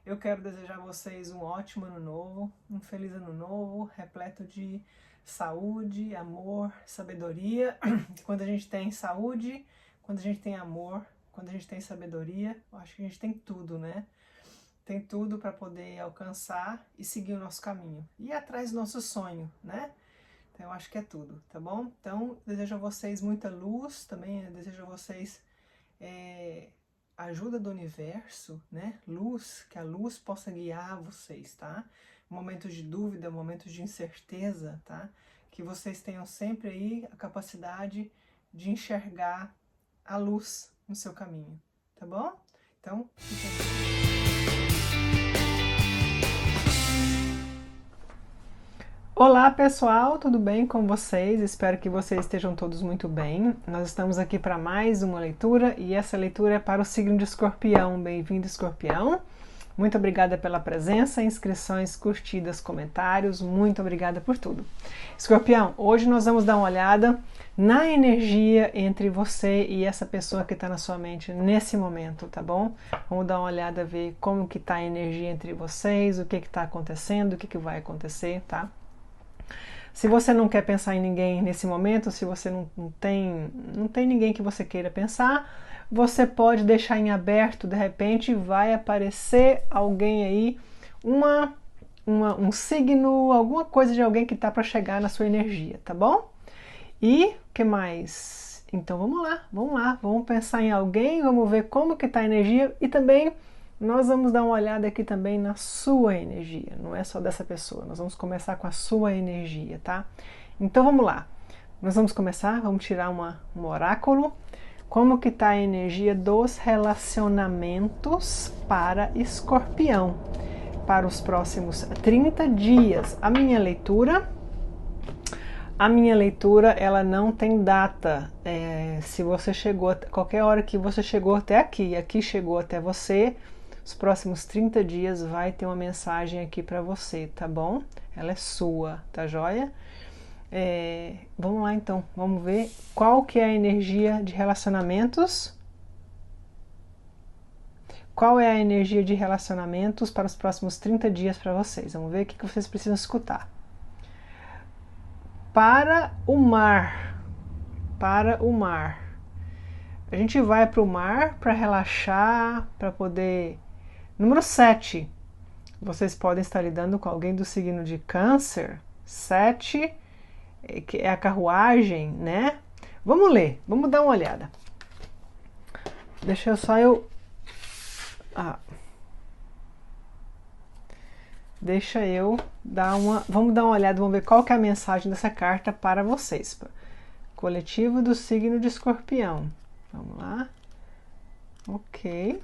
Eu quero desejar a vocês um ótimo ano novo, um feliz ano novo, repleto de saúde, amor, sabedoria. Quando a gente tem saúde, quando a gente tem amor, quando a gente tem sabedoria, eu acho que a gente tem tudo, né? Tem tudo para poder alcançar e seguir o nosso caminho. E ir atrás do nosso sonho, né? Então eu acho que é tudo, tá bom? Então desejo a vocês muita luz, também desejo a vocês ajuda do universo, né? Luz, que a luz possa guiar vocês, tá? Momentos de dúvida, momentos de incerteza, tá? Que vocês tenham sempre aí a capacidade de enxergar a luz no seu caminho, tá bom? Então, fiquem bem. Olá pessoal, tudo bem com vocês? Espero que vocês estejam todos muito bem. Nós estamos aqui para mais uma leitura e essa leitura é para o signo de Escorpião. Bem-vindo, Escorpião. Muito obrigada pela presença, inscrições, curtidas, comentários. Muito obrigada por tudo. Escorpião, hoje nós vamos dar uma olhada na energia entre você e essa pessoa que está na sua mente nesse momento, tá bom? Vamos dar uma olhada, ver como que está a energia entre vocês, o que está acontecendo, o que vai acontecer, tá? Se você não quer pensar em ninguém nesse momento, se você não tem ninguém que você queira pensar, você pode deixar em aberto, de repente vai aparecer alguém aí, um signo, alguma coisa de alguém que está para chegar na sua energia, tá bom? E o que mais? Então vamos lá, vamos pensar em alguém, vamos ver como que está a energia e também nós vamos dar uma olhada aqui também na sua energia, não é só dessa pessoa, nós vamos começar com a sua energia, tá? Então vamos lá, nós vamos começar, vamos tirar um oráculo, como que está a energia dos relacionamentos para Escorpião, para os próximos 30 dias. A minha leitura ela não tem data. Se você chegou, qualquer hora que você chegou até aqui chegou até você, os próximos 30 dias vai ter uma mensagem aqui para você, tá bom? Ela é sua, tá joia? Vamos lá então, vamos ver qual que é a energia de relacionamentos. Qual é a energia de relacionamentos para os próximos 30 dias para vocês? Vamos ver o que vocês precisam escutar. Para o mar. A gente vai para o mar para relaxar, para poder... Número 7. Vocês podem estar lidando com alguém do signo de Câncer. 7, que é a carruagem, né? Vamos ler, vamos dar uma olhada. Deixa eu só Deixa eu dar uma... Vamos dar uma olhada, vamos ver qual que é a mensagem dessa carta para vocês. Coletivo do signo de Escorpião. Vamos lá. Ok.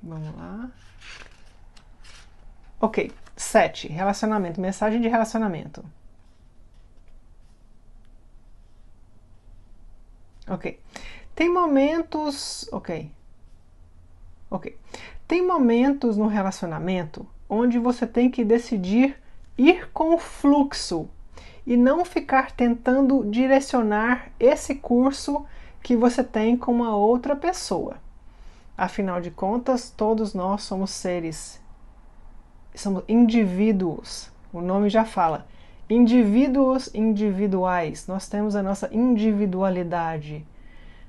Vamos lá. Ok. 7. Relacionamento. Mensagem de relacionamento. Ok. Tem momentos... Ok. Tem momentos no relacionamento onde você tem que decidir ir com o fluxo e não ficar tentando direcionar esse curso que você tem com uma outra pessoa. Afinal de contas, todos nós somos seres, somos indivíduos, o nome já fala, indivíduos individuais, nós temos a nossa individualidade,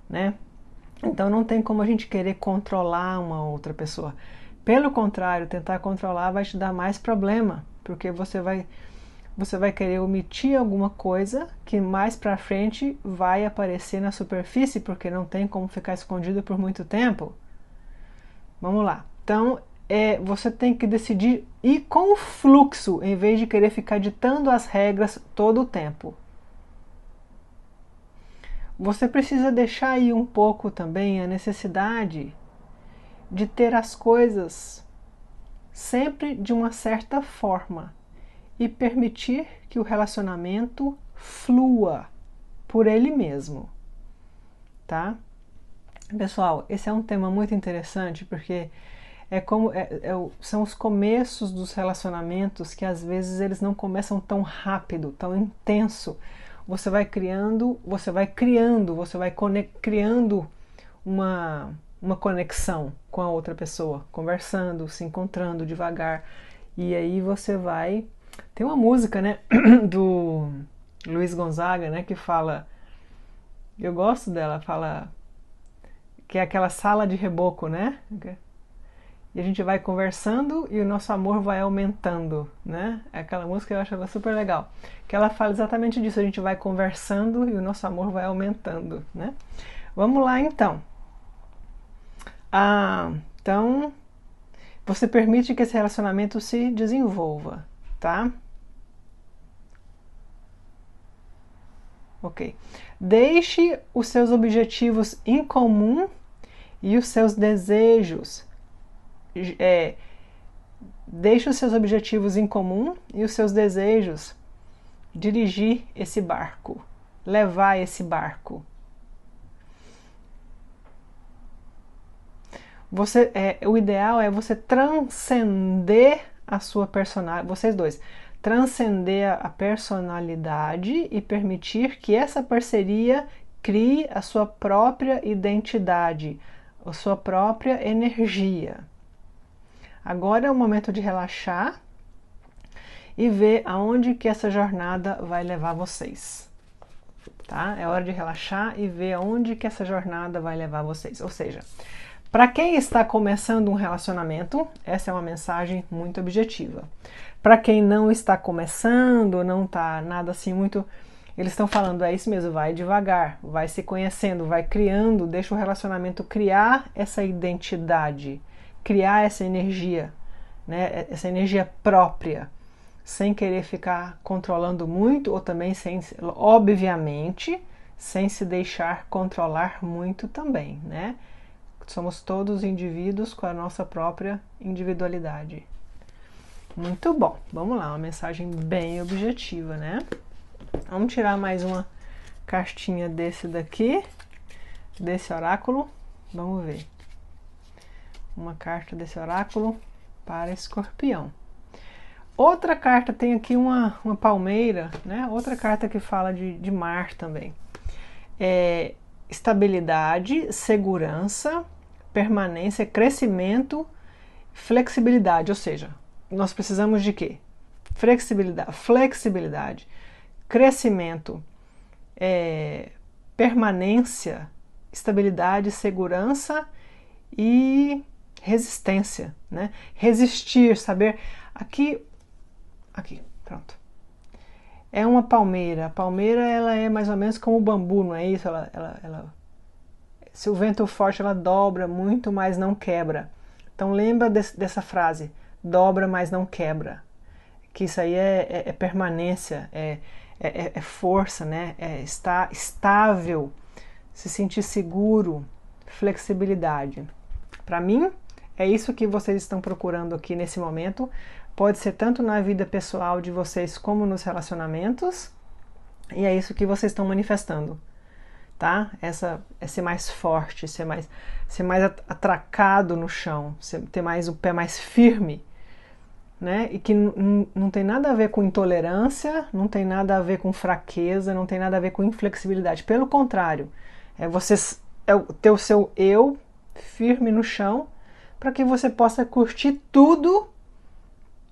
né? Então não tem como a gente querer controlar uma outra pessoa. Pelo contrário, tentar controlar vai te dar mais problema, porque você vai querer omitir alguma coisa que mais pra frente vai aparecer na superfície, porque não tem como ficar escondido por muito tempo. Vamos lá. Então, você tem que decidir ir com o fluxo, em vez de querer ficar ditando as regras todo o tempo. Você precisa deixar aí um pouco também a necessidade de ter as coisas sempre de uma certa forma e permitir que o relacionamento flua por ele mesmo, tá? Pessoal, esse é um tema muito interessante porque são os começos dos relacionamentos que às vezes eles não começam tão rápido, tão intenso. Você vai criando uma uma conexão com a outra pessoa, conversando, se encontrando devagar. E aí você vai... Tem uma música, né, do Luiz Gonzaga, né, que fala... Eu gosto dela, fala... Que é aquela sala de reboco, né? E a gente vai conversando e o nosso amor vai aumentando, né? Aquela música eu acho ela super legal. Que ela fala exatamente disso, a gente vai conversando e o nosso amor vai aumentando, né? Vamos lá então. Então, você permite que esse relacionamento se desenvolva, tá? Ok. Deixe os seus objetivos em comum e os seus desejos. Deixe os seus objetivos em comum e os seus desejos dirigir esse barco, levar esse barco. O ideal é você transcender a sua personalidade, vocês dois, transcender a personalidade e permitir que essa parceria crie a sua própria identidade, a sua própria energia. Agora é o momento de relaxar e ver aonde que essa jornada vai levar vocês. Tá? É hora de relaxar e ver aonde que essa jornada vai levar vocês. Ou seja, para quem está começando um relacionamento, essa é uma mensagem muito objetiva. Para quem não está começando, não está nada assim muito... Eles estão falando, é isso mesmo, vai devagar, vai se conhecendo, vai criando, deixa o relacionamento criar essa identidade, criar essa energia, né? Essa energia própria, sem querer ficar controlando muito, ou também sem, obviamente, sem se deixar controlar muito também, né? Somos todos indivíduos com a nossa própria individualidade. Muito bom. Vamos lá, uma mensagem bem objetiva, né? Vamos tirar mais uma cartinha desse daqui, desse oráculo. Vamos ver. Uma carta desse oráculo para Escorpião. Outra carta, tem aqui uma palmeira, né? Outra carta que fala de mar também. Estabilidade, segurança, permanência, crescimento, flexibilidade. Ou seja, nós precisamos de quê? Flexibilidade, crescimento, permanência, estabilidade, segurança e resistência, né? Resistir, saber... Aqui, pronto. É uma palmeira. A palmeira, ela é mais ou menos como o bambu, não é isso? Se o vento forte, ela dobra muito, mas não quebra. Então lembra dessa frase, dobra, mas não quebra. Que isso aí é permanência, é força, né? Estar estável, se sentir seguro, flexibilidade. Para mim, é isso que vocês estão procurando aqui nesse momento. Pode ser tanto na vida pessoal de vocês como nos relacionamentos. E é isso que vocês estão manifestando, tá? É ser mais forte, ser mais atracado no chão, ter mais o pé mais firme, né? E que não tem nada a ver com intolerância, não tem nada a ver com fraqueza, não tem nada a ver com inflexibilidade. Pelo contrário, ter o seu eu firme no chão para que você possa curtir tudo,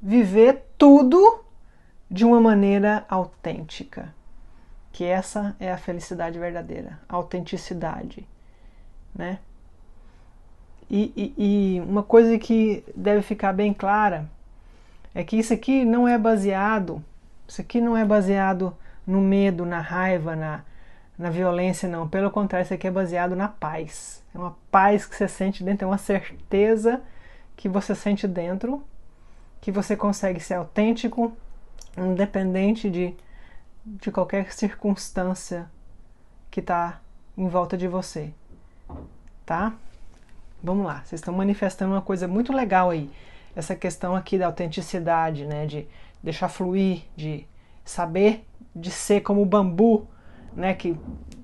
viver tudo de uma maneira autêntica. Que essa é a felicidade verdadeira, a autenticidade, né? E uma coisa que deve ficar bem clara é que isso aqui não é baseado no medo, na raiva, na violência, não. Pelo contrário, isso aqui é baseado na paz. É uma paz que você sente dentro, é uma certeza que você sente dentro, que você consegue ser autêntico, independente de qualquer circunstância que está em volta de você, tá? Vamos lá, vocês estão manifestando uma coisa muito legal aí, essa questão aqui da autenticidade, né, de deixar fluir, de saber de ser como o bambu, né, que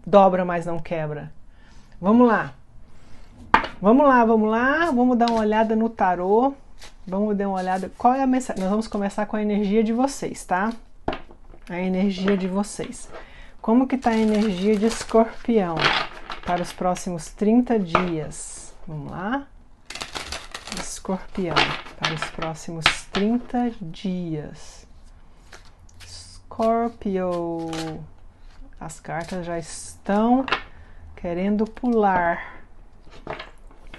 dobra, mas não quebra. Vamos lá, vamos dar uma olhada no tarô, vamos dar uma olhada, qual é a mensagem? Nós vamos começar com a energia de vocês, tá? A energia de vocês. Como que tá a energia de Escorpião para os próximos 30 dias? Vamos lá. Escorpião, para os próximos 30 dias. Scorpio. As cartas já estão querendo pular.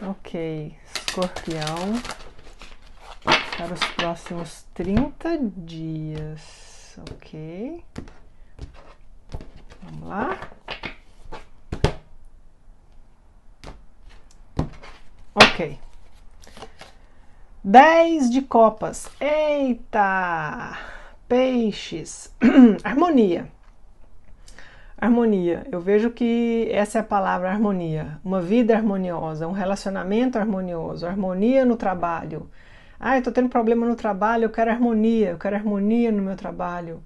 Ok, Escorpião, para os próximos 30 dias. Ok. Vamos lá. Ok. 10 de copas. Eita! Peixes. Harmonia. Harmonia. Eu vejo que essa é a palavra harmonia. Uma vida harmoniosa, um relacionamento harmonioso, harmonia no trabalho. Ah, eu tô tendo problema no trabalho, eu quero harmonia no meu trabalho.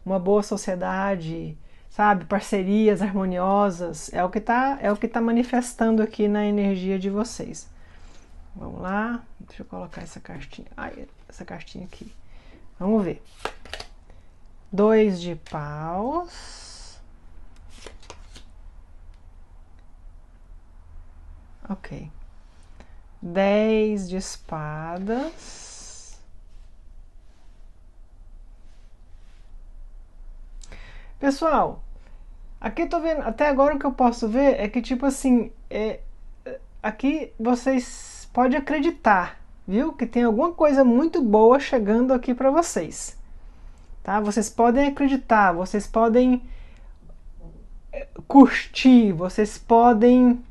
Uma boa sociedade, sabe? Parcerias harmoniosas. É o que tá manifestando aqui na energia de vocês. Vamos lá. Deixa eu colocar essa cartinha. Ai, essa cartinha aqui. Vamos ver. 2 de paus. Ok. 10 de espadas. Pessoal, aqui eu tô vendo, até agora o que eu posso ver é que, tipo assim, aqui vocês podem acreditar, viu? Que tem alguma coisa muito boa chegando aqui para vocês, tá? Vocês podem acreditar, vocês podem curtir, vocês podem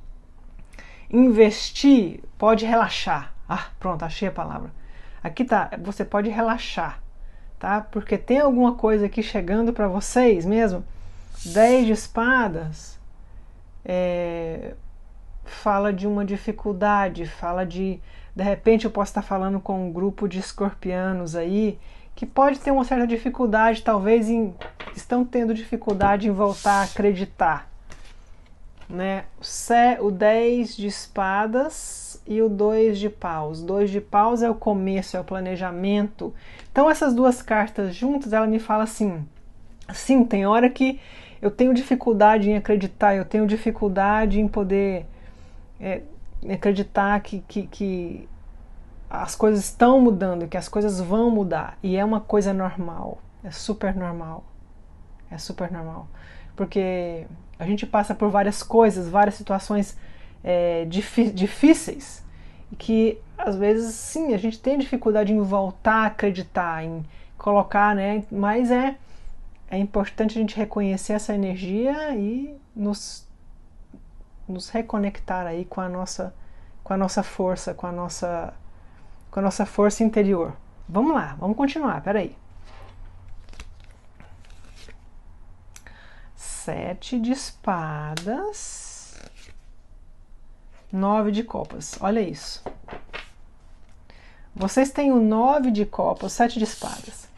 investir, pode relaxar. Ah, pronto, achei a palavra. Aqui tá, você pode relaxar, tá? Porque tem alguma coisa aqui chegando para vocês mesmo. 10 de espadas fala de uma dificuldade, fala de repente eu posso estar falando com um grupo de escorpianos aí que pode ter uma certa dificuldade, talvez estão tendo dificuldade em voltar a acreditar, né? O 10 de espadas e o 2 de paus. 2 de paus é o começo, é o planejamento. Então essas duas cartas juntas, ela me fala assim, sim, tem hora que eu tenho dificuldade em acreditar, eu tenho dificuldade em poder acreditar que as coisas estão mudando, que as coisas vão mudar. E é uma coisa normal, é super normal. É super normal. Porque a gente passa por várias coisas, várias situações difíceis, que às vezes sim, a gente tem dificuldade em voltar a acreditar, em colocar, né? Mas é importante a gente reconhecer essa energia e nos reconectar aí com a nossa força, com a nossa força interior. Vamos lá, vamos continuar, peraí. 7 de espadas, 9 de copas, olha isso. Vocês têm o 9 de copas, 7 de espadas.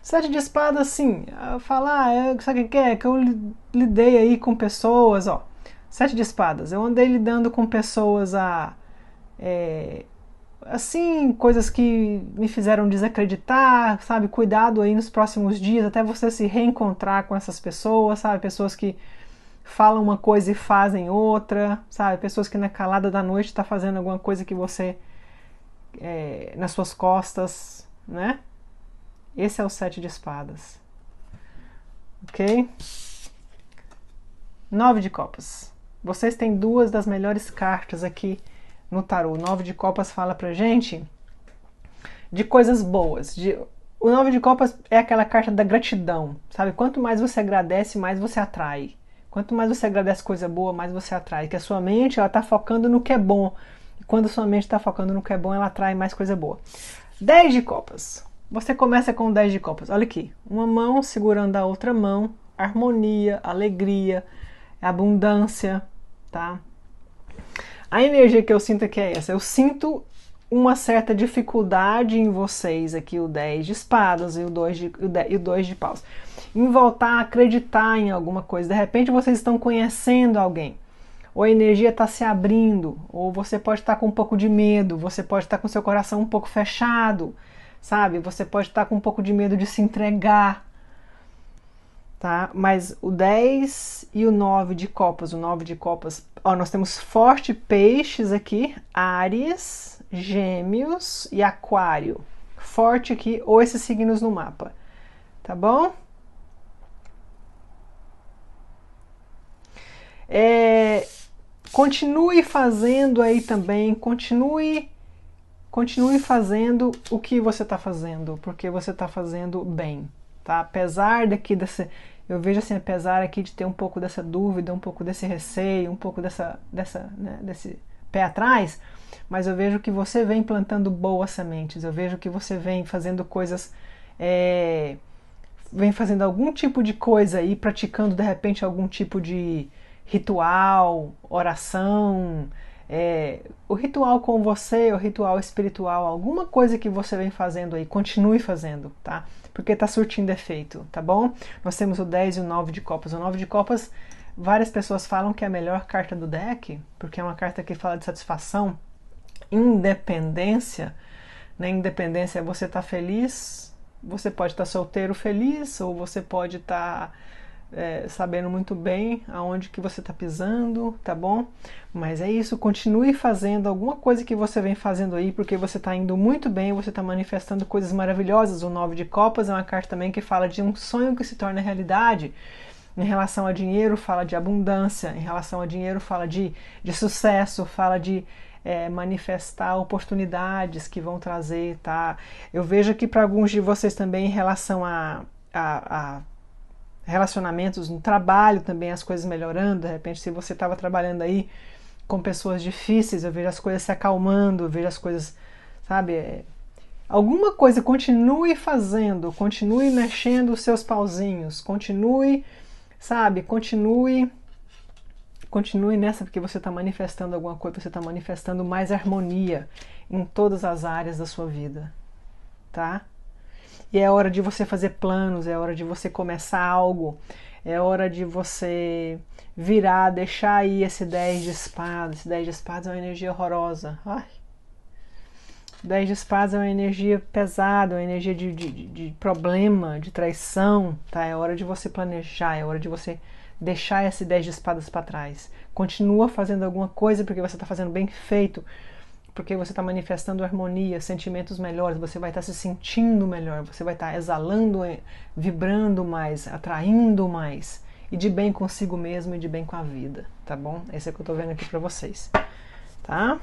7 de espadas, assim, falar, sabe o que é? Que eu lidei aí com pessoas, ó. 7 de espadas, eu andei lidando com pessoas assim, coisas que me fizeram desacreditar, sabe? Cuidado aí nos próximos dias, até você se reencontrar com essas pessoas, sabe? Pessoas que falam uma coisa e fazem outra, sabe? Pessoas que na calada da noite tá fazendo alguma coisa que você, nas suas costas, né? Esse é o 7 de espadas. Ok? 9 de copas. Vocês têm duas das melhores cartas aqui no tarô. O 9 de copas fala pra gente de coisas boas. O 9 de copas é aquela carta da gratidão, sabe? Quanto mais você agradece, mais você atrai. Quanto mais você agradece coisa boa, mais você atrai. Que a sua mente, ela tá focando no que é bom. E quando a sua mente está focando no que é bom, ela atrai mais coisa boa. 10 de copas. Você começa com 10 de copas. Olha aqui. Uma mão segurando a outra mão. Harmonia, alegria, abundância, tá? A energia que eu sinto aqui é essa. Eu sinto uma certa dificuldade em vocês aqui, o 10 de espadas e o 2 de paus, em voltar a acreditar em alguma coisa. De repente vocês estão conhecendo alguém, ou a energia está se abrindo, ou você pode estar com um pouco de medo, você pode estar com seu coração um pouco fechado, sabe? Você pode estar com um pouco de medo de se entregar, tá? Mas o 10 e o 9 de copas, Ó, nós temos forte peixes aqui, Áries, Gêmeos e Aquário. Forte aqui, ou esses signos no mapa, tá bom? Continue fazendo aí também, continue fazendo o que você está fazendo, porque você está fazendo bem, tá? Apesar daqui desse, eu vejo assim, apesar aqui de ter um pouco dessa dúvida, um pouco desse receio, um pouco desse pé atrás, mas eu vejo que você vem plantando boas sementes, eu vejo que você vem fazendo coisas, vem fazendo algum tipo de coisa aí, praticando de repente algum tipo de ritual, oração, o ritual com você, o ritual espiritual, alguma coisa que você vem fazendo aí, continue fazendo, tá? Porque tá surtindo efeito, tá bom? Nós temos o 10 e o 9 de copas. O 9 de copas, várias pessoas falam que é a melhor carta do deck, porque é uma carta que fala de satisfação, independência, né? Independência é você estar feliz, você pode estar solteiro feliz, ou você pode estar sabendo muito bem aonde que você está pisando, tá bom? Mas é isso, continue fazendo alguma coisa que você vem fazendo aí, porque você está indo muito bem, você está manifestando coisas maravilhosas. O 9 de copas é uma carta também que fala de um sonho que se torna realidade. Em relação a dinheiro, fala de abundância. Em relação a dinheiro, fala de sucesso, fala de manifestar oportunidades que vão trazer, tá? Eu vejo aqui para alguns de vocês também em relação a relacionamentos no trabalho também, as coisas melhorando. De repente, se você estava trabalhando aí com pessoas difíceis, eu vejo as coisas se acalmando, eu vejo as coisas, sabe, alguma coisa, continue fazendo, continue mexendo os seus pauzinhos, continue, sabe, continue nessa, porque você está manifestando alguma coisa, você está manifestando mais harmonia em todas as áreas da sua vida, tá? E é hora de você fazer planos, é hora de você começar algo, é hora de você virar, deixar aí esse 10 de espadas. Esse 10 de espadas é uma energia horrorosa. Ai. 10 de espadas é uma energia pesada, uma energia de problema, de traição, tá? É hora de você planejar, é hora de você deixar esse 10 de espadas para trás. Continua fazendo alguma coisa porque você está fazendo bem feito, porque você está manifestando harmonia, sentimentos melhores, você vai estar se sentindo melhor, você vai estar exalando, vibrando mais, atraindo mais, e de bem consigo mesmo e de bem com a vida, tá bom? Esse é o que eu tô vendo aqui para vocês, tá?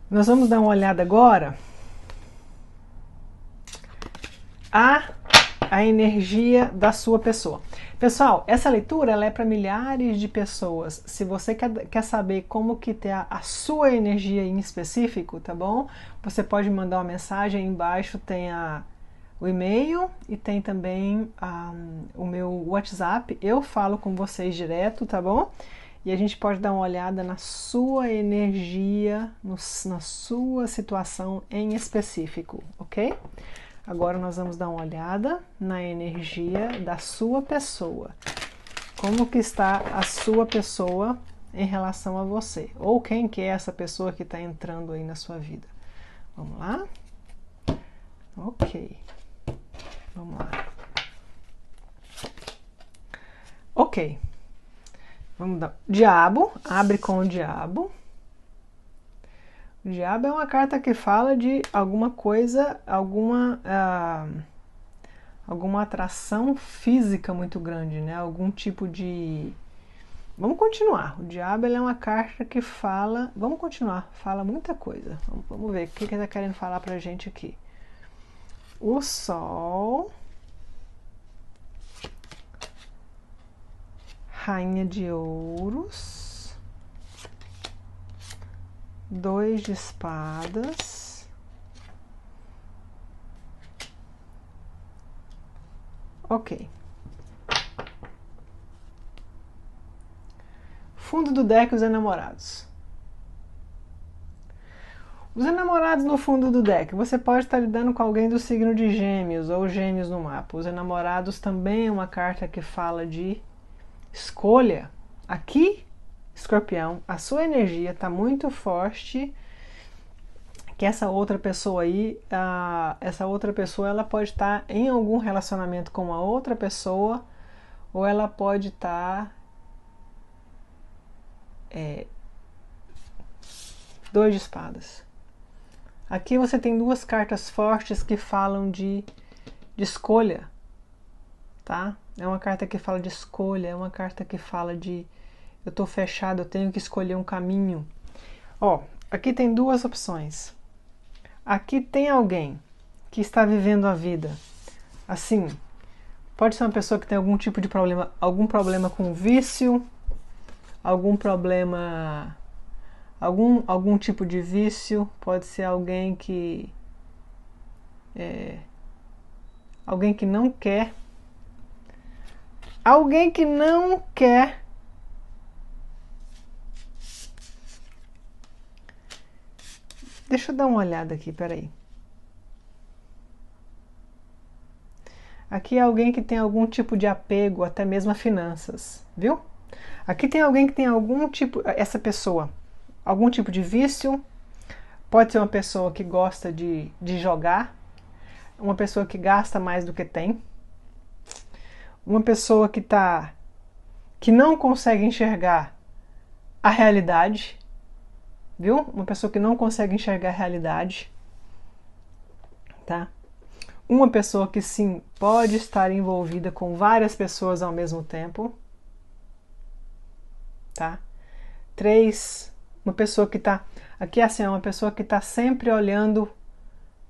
Nós vamos dar uma olhada agora a energia da sua pessoa. Pessoal, essa leitura ela é para milhares de pessoas. Se você quer saber como que ter a sua energia em específico, tá bom? Você pode mandar uma mensagem, aí embaixo tem o e-mail e tem também o meu WhatsApp. Eu falo com vocês direto, tá bom? E a gente pode dar uma olhada na sua energia, na sua situação em específico, ok? Agora nós vamos dar uma olhada na energia da sua pessoa. Como que está a sua pessoa em relação a você? Ou quem que é essa pessoa que está entrando aí na sua vida? Vamos lá? Ok. Vamos lá. Ok. Vamos dar. Diabo. Abre com o diabo. O diabo é uma carta que fala de alguma coisa, alguma atração física muito grande, né? Algum tipo de... Vamos continuar. O diabo ele é uma carta que fala... Vamos continuar. Fala muita coisa. Vamos ver o que ele está querendo falar pra gente aqui. O Sol. Rainha de Ouros. 2 de espadas. Ok. Fundo do deck, os enamorados. Os enamorados no fundo do deck. Você pode estar lidando com alguém do signo de Gêmeos ou Gêmeos no mapa. Os enamorados também é uma carta que fala de escolha. Aqui, Escorpião, a sua energia está muito forte, que essa outra pessoa aí, ela pode estar em algum relacionamento com uma outra pessoa, ou ela pode estar dois de espadas. Aqui você tem duas cartas fortes que falam de escolha, tá? É uma carta que fala de escolha, é uma carta que fala de eu tô fechado, eu tenho que escolher um caminho. Ó, aqui tem duas opções. Aqui tem alguém que está vivendo a vida assim. Pode ser uma pessoa que tem algum tipo de problema, algum problema com vício, algum problema, algum tipo de vício. Pode ser alguém que não quer, alguém que não quer Deixa eu dar uma olhada aqui, peraí. Aqui é alguém que tem algum tipo de apego, até mesmo a finanças, viu? Aqui tem alguém que tem algum tipo, essa pessoa, algum tipo de vício. Pode ser uma pessoa que gosta de jogar, uma pessoa que gasta mais do que tem, uma pessoa que não consegue enxergar a realidade, viu? Uma pessoa que não consegue enxergar a realidade, tá? Uma pessoa que sim, pode estar envolvida com várias pessoas ao mesmo tempo, tá? 3, uma pessoa que tá, aqui assim, é uma pessoa que tá sempre olhando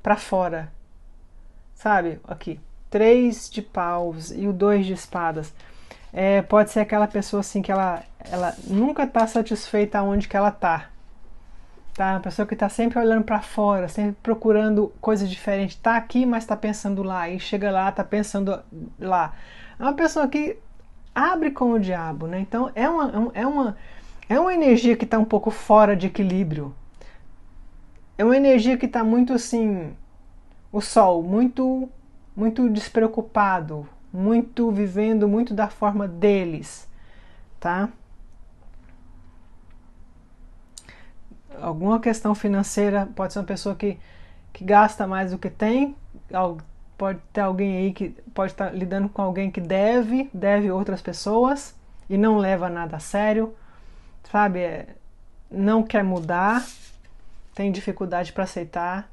para fora, sabe? Aqui, 3 de paus e o 2 de espadas. Pode ser aquela pessoa assim que ela nunca tá satisfeita onde que ela tá. Tá? Uma pessoa que está sempre olhando para fora, sempre procurando coisas diferentes. Está aqui, mas está pensando lá. E chega lá, está pensando lá. É uma pessoa que abre com o diabo, né? Então é uma energia que está um pouco fora de equilíbrio. É uma energia que está muito assim, o sol, muito despreocupado, muito vivendo muito da forma deles, tá? Alguma questão financeira, pode ser uma pessoa que gasta mais do que tem, pode ter alguém aí que pode estar lidando com alguém que deve outras pessoas e não leva nada a sério, sabe? Não quer mudar, tem dificuldade para aceitar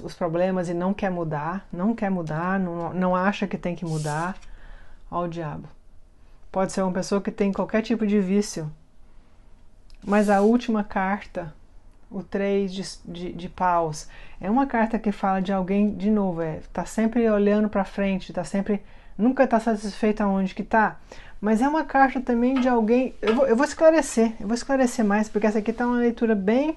os problemas e não quer mudar, não acha que tem que mudar. Ó o diabo. Pode ser uma pessoa que tem qualquer tipo de vício. Mas a última carta, o 3 de paus, é uma carta que fala de alguém, de novo, tá sempre olhando para frente, nunca tá satisfeito aonde que tá. Mas é uma carta também de alguém, eu vou esclarecer mais, porque essa aqui tá uma leitura bem,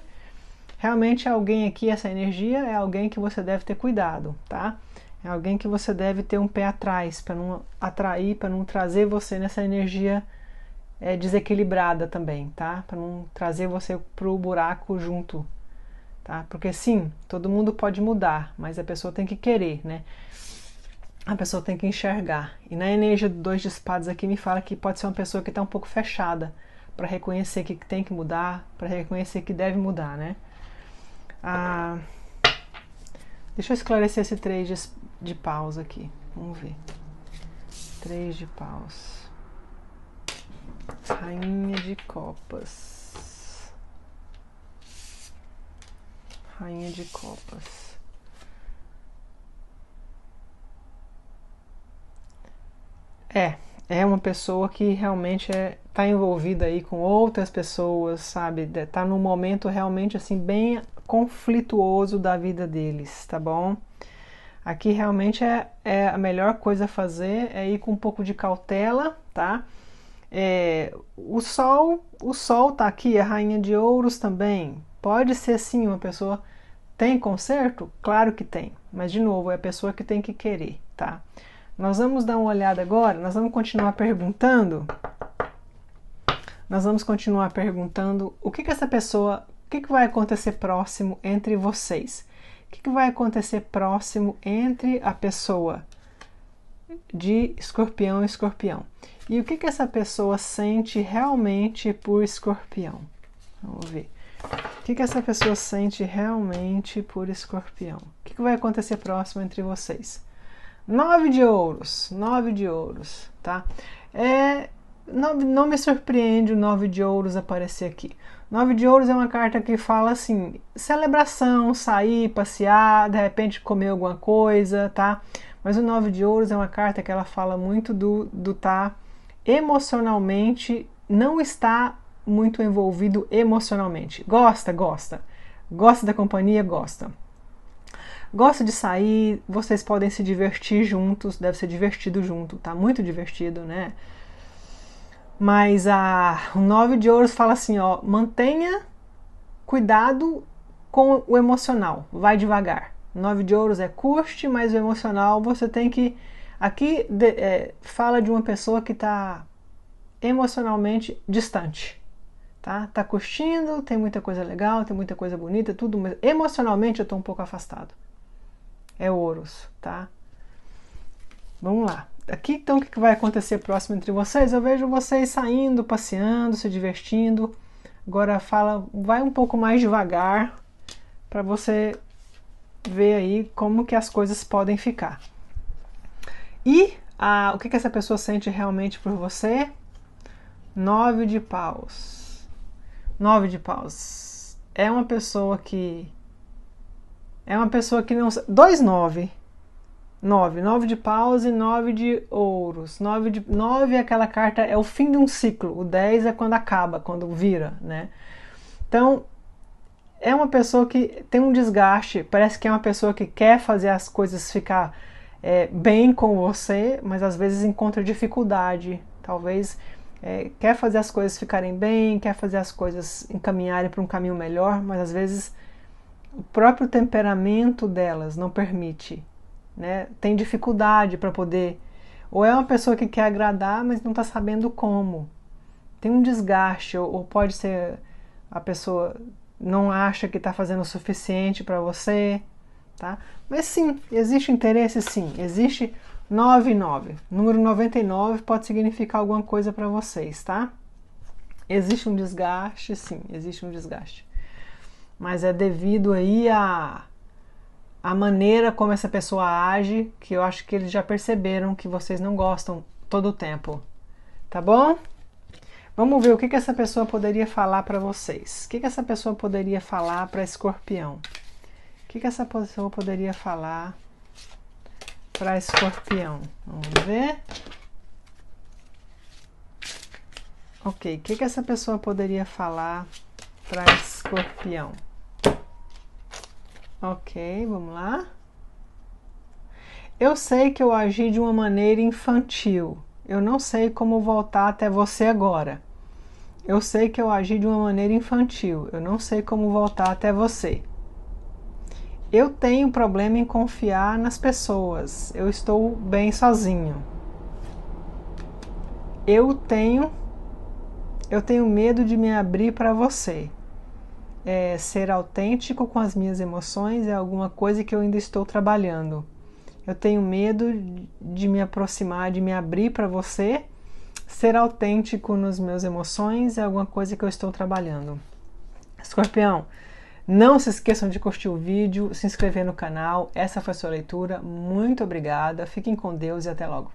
realmente alguém aqui, essa energia é alguém que você deve ter cuidado, tá? É alguém que você deve ter um pé atrás, para não atrair, para não trazer você nessa energia desequilibrada também, tá? Para não trazer você pro buraco junto, tá? Porque sim, todo mundo pode mudar, mas a pessoa tem que querer, né? A pessoa tem que enxergar. E na energia do 2 de espadas aqui me fala que pode ser uma pessoa que está um pouco fechada para reconhecer que tem que mudar, para reconhecer que deve mudar, né? Deixa eu esclarecer esse 3 de paus aqui. Vamos ver. 3 de paus. Rainha de copas. Rainha de copas. É uma pessoa que realmente tá envolvida aí com outras pessoas, sabe? Tá num momento realmente assim bem conflituoso da vida deles, tá bom? Aqui realmente a melhor coisa a fazer é ir com um pouco de cautela, tá? O sol tá aqui, a rainha de ouros também. Pode ser sim, uma pessoa tem conserto? Claro que tem, mas de novo, é a pessoa que tem que querer, tá? Nós vamos dar uma olhada agora, nós vamos continuar perguntando. Nós vamos continuar perguntando o que essa pessoa, o que vai acontecer próximo entre vocês? O que vai acontecer próximo entre a pessoa de Escorpião e Escorpião? E o que essa pessoa sente realmente por Escorpião? Vamos ver. O que essa pessoa sente realmente por Escorpião? O que vai acontecer próximo entre vocês? Nove de ouros, tá? Não me surpreende o 9 de ouros aparecer aqui. 9 de ouros é uma carta que fala assim, celebração, sair, passear, de repente comer alguma coisa, tá? Mas o 9 de ouros é uma carta que ela fala muito do tá emocionalmente, não está muito envolvido emocionalmente. Gosta da companhia, gosta de sair, vocês podem se divertir juntos, deve ser divertido junto, tá? Muito divertido, né? Mas o 9 de ouros fala assim, ó, mantenha cuidado com o emocional, vai devagar. 9 de ouros é curte, mas o emocional você tem que... Aqui fala de uma pessoa que está emocionalmente distante, tá? Tá curtindo, tem muita coisa legal, tem muita coisa bonita, tudo, mas emocionalmente eu estou um pouco afastado. É ouros, tá? Vamos lá. Aqui então o que vai acontecer próximo entre vocês? Eu vejo vocês saindo, passeando, se divertindo. Agora vai um pouco mais devagar para você ver aí como que as coisas podem ficar. E o que essa pessoa sente realmente por você? 9 de paus. 9 de paus. É uma pessoa que não... 2 9. 9 de paus e 9 de ouros. 9 é aquela carta, é o fim de um ciclo. O 10 é quando acaba, quando vira, né? Então, é uma pessoa que tem um desgaste, parece que é uma pessoa que quer fazer as coisas ficar bem com você, mas às vezes encontra dificuldade. Talvez quer fazer as coisas ficarem bem, quer fazer as coisas encaminharem para um caminho melhor, mas às vezes o próprio temperamento delas não permite. Né? Tem dificuldade para poder... Ou é uma pessoa que quer agradar, mas não está sabendo como. Tem um desgaste, ou pode ser a pessoa não acha que está fazendo o suficiente para você, tá? Mas sim, existe interesse, sim. Existe 99. Número 99 pode significar alguma coisa para vocês, tá? Existe um desgaste, sim, existe um desgaste. Mas é devido aí a maneira como essa pessoa age, que eu acho que eles já perceberam que vocês não gostam todo o tempo. Tá bom? Vamos ver o que essa pessoa poderia falar para vocês. O que essa pessoa poderia falar para Escorpião? O que essa pessoa poderia falar para Escorpião? Vamos ver. Ok, o que essa pessoa poderia falar para Escorpião? Ok, vamos lá. Eu sei que eu agi de uma maneira infantil. Eu não sei como voltar até você agora. Eu sei que eu agi de uma maneira infantil. Eu não sei como voltar até você. Eu tenho problema em confiar nas pessoas. Eu estou bem sozinho. Eu tenho medo de me abrir para você. Ser autêntico com as minhas emoções é alguma coisa que eu ainda estou trabalhando. Eu tenho medo de me aproximar, de me abrir para você. Ser autêntico nas minhas emoções é alguma coisa que eu estou trabalhando. Escorpião, não se esqueçam de curtir o vídeo, se inscrever no canal. Essa foi a sua leitura. Muito obrigada. Fiquem com Deus e até logo.